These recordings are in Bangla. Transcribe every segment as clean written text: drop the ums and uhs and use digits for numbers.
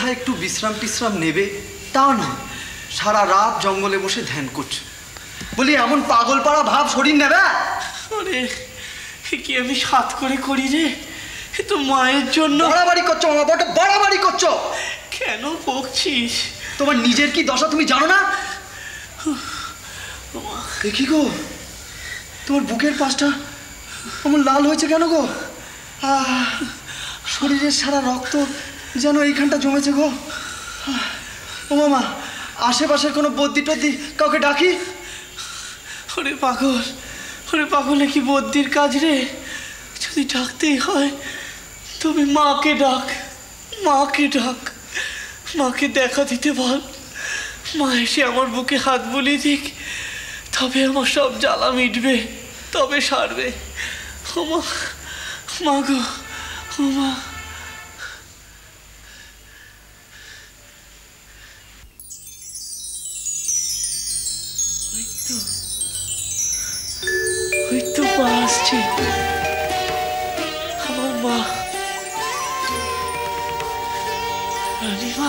কোথায় একটু বিশ্রাম টিশ্রাম নেবে তাও না, সারা রাত জঙ্গলে বসে ধ্যান করছো। বলি এমন পাগল পাড়া ভাব শরীর নেবে? আরে কি আমি সাত করে করি রে, এ তো মায়ের জন্য। বাড়াবাড়ি করছো মামা, বড় বাড়াবাড়ি করছো। কেন বকছিস? তোমার নিজের কি দশা তুমি জানো না? দেখি গো, তোমার বুকের পাশটা আমার লাল হয়েছে কেন গো? শরীরের সারা রক্ত যেন এইখানটা জমেছে গো। ও মামা, আশেপাশের কোনো বদ্যি টদ্দি কাউকে ডাকি? ওরে পাগল, ওরে পাগলে কি বদ্যির কাজ রে? যদি ডাকতেই হয় তবে মাকে ডাক, মাকে ডাক, মাকে দেখা দিতে বল। মা এসে আমার বুকে হাত বুলিয়ে দিক, তবে আমার সব জ্বালা মিটবে, তবে সারবে। ও মা, মা গো, ও মা। ওই তো মা আসছে, আমার মা, রানীমা।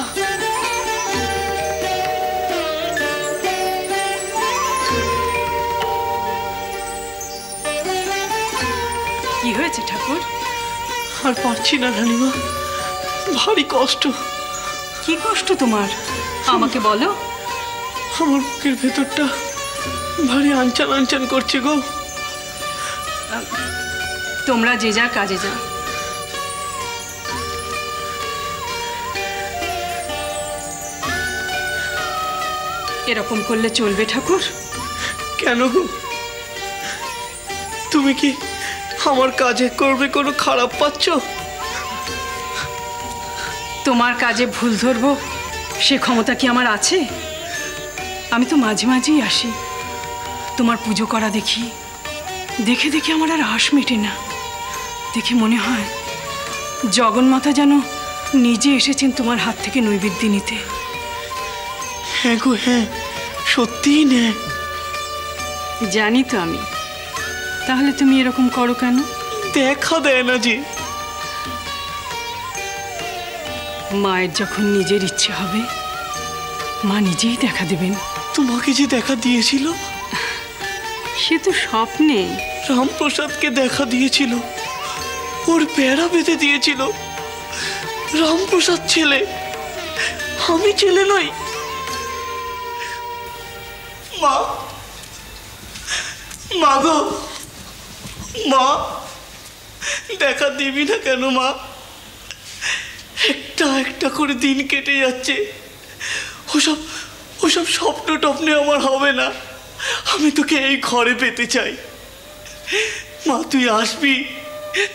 কি হয়েছে ঠাকুর? আর পারছি না রানীমা, ভারী কষ্ট। কি কষ্ট তোমার আমাকে বলো। আমার বুকের ভেতরটা ভারী আনচান আনচান করছে গো। তোমরা যে যা কাজে যাও। এরকম করলে চলবে ঠাকুর? কেন গো, তুমি কি আমার কাজে করবে কোনো খারাপ পাচ্ছ? তোমার কাজে ভুল ধরবো সে ক্ষমতা কি আমার আছে? আমি তো মাঝে মাঝেই আসি, তোমার পুজো করা দেখি, দেখে দেখে আমার আর আশ মেটে না। দেখে মনে হয় জগন্মাতা যেন নিজে এসেছেন তোমার হাত থেকে নৈবেদ্য নিতে। হ্যাঁ গো, হ্যাঁ, সত্যিই নে। জানি তো আমি, তাহলে তুমি এরকম করো কেন? দেখা দেয় না যে। মায়ের যখন নিজের ইচ্ছে হবে মা নিজেই দেখা দেবেন। তোমাকে যে দেখা দিয়েছিল সে তো স্বপ্নে। রামপ্রসাদকে দেখা দিয়েছিল, ওর বেড়া বেঁধে দিয়েছিল। রামপ্রসাদ ছেলে, আমি ছেলে নই। মা, মা গো, মা, দেখা দিবি না কেন মা? একটা একটা করে দিন কেটে যাচ্ছে, ওসব ওসব স্বপ্ন টপ্নে আমার হবে না। আমি তোকে এই ঘরে পেতে চাই মা। তুই আসবি,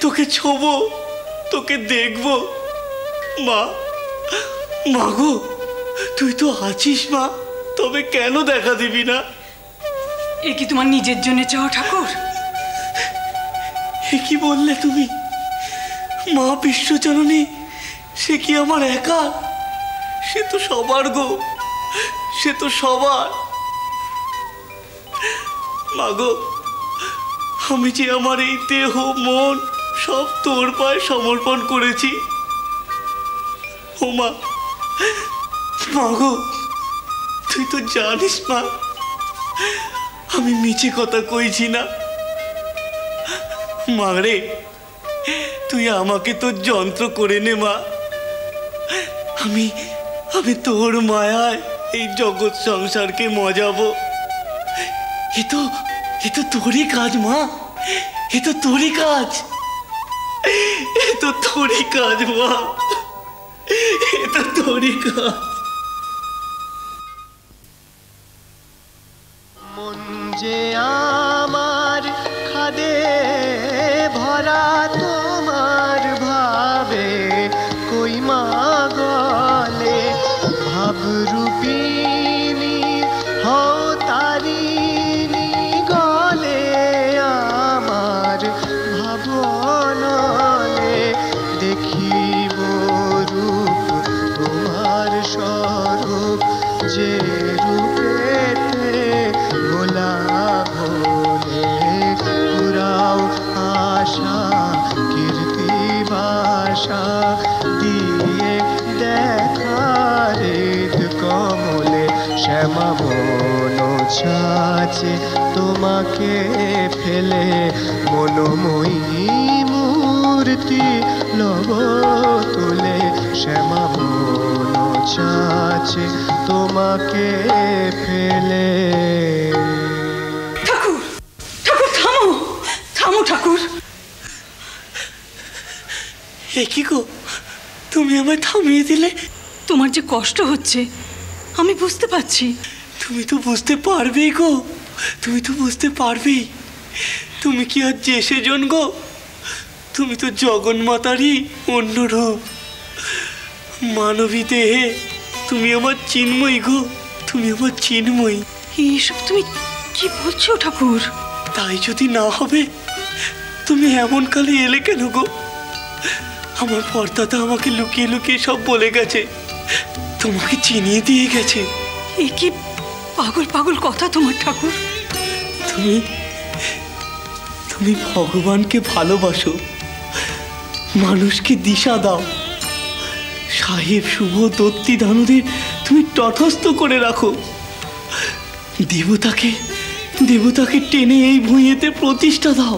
তোকে ছোবো, তোকে দেখবো মা। মা গো, তুই তো আছিস মা, তবে কেন দেখা দিবি না? এ কি তোমার নিজের জন্য চাও ঠাকুর? এ কি বললে তুমি? মা বিশ্বজননী সে কি আমার একা? সে তো সবার গো, সে তো সবার। মা গো, আমি যে আমার এই দেহ মন সব তোর পায়ে সমর্পণ করেছি। ও মা, মা গো, তুই তো জানিস মা, আমি মিছে কথা কইছি না। মা রে, তুই আমাকে তোর যন্ত্র করে নে মা। আমি আমি তোর মায়ায় এই জগৎ সংসারকে মজাবো। এ তো তোরই কাজ মা, এ তো তোরই কাজ, এ তো তোরই কাজ মা, এ তো তোরই কাজ। মন যে আমার খাদে ভরা তোমার ভাবে, কই মা গলে ভাবরূপিণী হও তারিণী, গলে আমার ভাবনলে দেখিব রূপ তোমার স্বরূপ, যে রূপেতে ভোলা ভোলে পুরাও আশা কীর্তি ভাষা দিয়ে দেখা শ্যামা বন ছাঁচে তোমাকে ফেলে মনোময়ী মূর্তি লব তুলে শ্যামা বন ছাঁচে তোমাকে ফেলে। ঠাকুর, ঠাকুর থামো, থামো ঠাকুর। এ কি গো, তুমি আমায় থামিয়ে দিলে? তোমার যে কষ্ট হচ্ছে আমি বুঝতে পারছি। তুমি তো বুঝতে পারবেই গো, তুমি তো বুঝতে পারবেই। তুমি কি আর যে সেজন গো, তুমি তো জগন্মাতারই অন্য রূপ। মানবী দেহে তুমি আমার চিন্ময়ী গো, তুমি আমার চিন্ময়ী। এইসব তুমি কি বলছো ঠাকুর? তাই যদি না হবে তুমি এমন কালে এলে কেন গো? আমার পর্দাটা আমাকে লুকিয়ে লুকিয়ে সব বলে গেছে, তোমাকে চিনিয়ে দিয়ে গেছে। এ কি পাগল পাগল কথা তোমার ঠাকুর? তুমি তুমি ভগবানকে ভালোবাসো, মানুষকে দিশা দাও, সাহেব শুভ দত্তি দানদের তুমি তটস্থ করে রাখো, দেবতাকে দেবতাকে টেনে এই ভুঁইয়েতে প্রতিষ্ঠা দাও।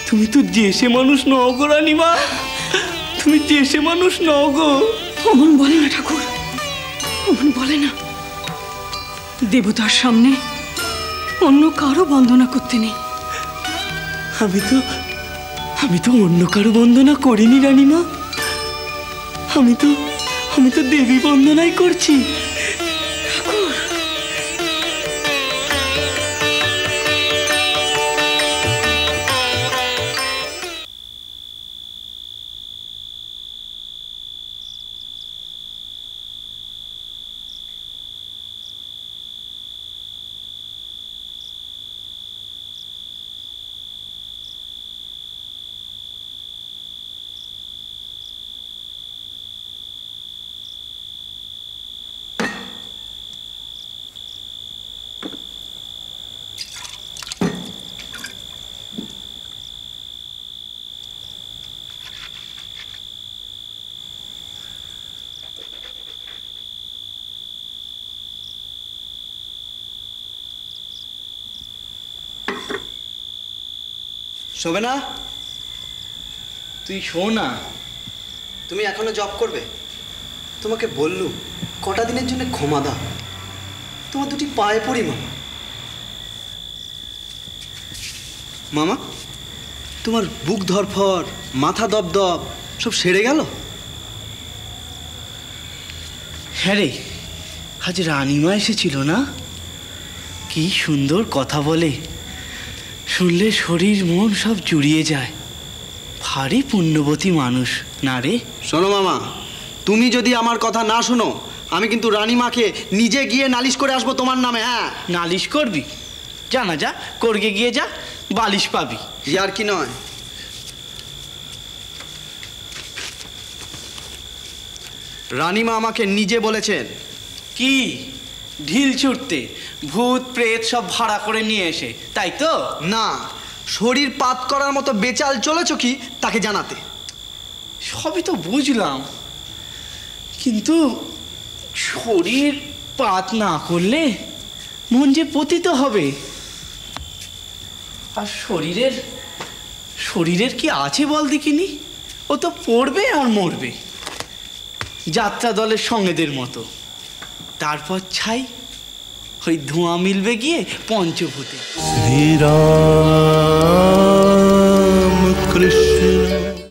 তুমি তো দেশে মানুষ নও গো রানীমা, তুমি দেশে মানুষ নও গো। অমন বলে না ঠাকুর, অমন বলে না। দেবতার সামনে অন্য কারো বন্দনা করতে নেই। আমি তো অন্য কারো বন্দনা করিনি রানীমা, আমি তো দেবী বন্দনাই করছি। শোবে না? তুই শো না। তুমি এখনো জব করবে? তোমাকে বললুম কটা দিনের জন্য ক্ষমা দাও, তোমার দুটি পায়ে পড়ি মামা। মামা, তোমার বুক ধরফর, মাথা দপদপ সব সেরে গেল? হ্যাঁ রে, আজ রানীমা এসেছিল না? কি সুন্দর কথা বলে, শুনলে শরীর মন সব জুড়িয়ে যায়। ভারী পুণ্যবতী মানুষ না রে? শোনো মামা, তুমি যদি আমার কথা না শোনো আমি কিন্তু রানীমাকে নিজে গিয়ে নালিশ করে আসবো তোমার নামে। হ্যাঁ, নালিশ করবি? যা না, যা, করগে গিয়ে যা, বালিশ পাবি। আর কি নয়, রানীমা আমাকে নিজে বলেছেন। কি ঢিল ছুটতে ভূত প্রেত সব ভাড়া করে নিয়ে এসে, তাই তো? না, শরীর পাত করার মতো বেচাল চলেছ কি তাকে জানাতে। সবই তো বুঝলাম, কিন্তু শরীর পাত না করলে মন যে পতিত হবে। আর শরীরের কি আছে বল দেখিনি? ও তো পড়বে আর মরবে, যাত্রা দলের সঙ্গেদের মতো। তারপর ছাই ওই ধোঁয়া মিলবে গিয়ে পঞ্চভূতে। ধীরা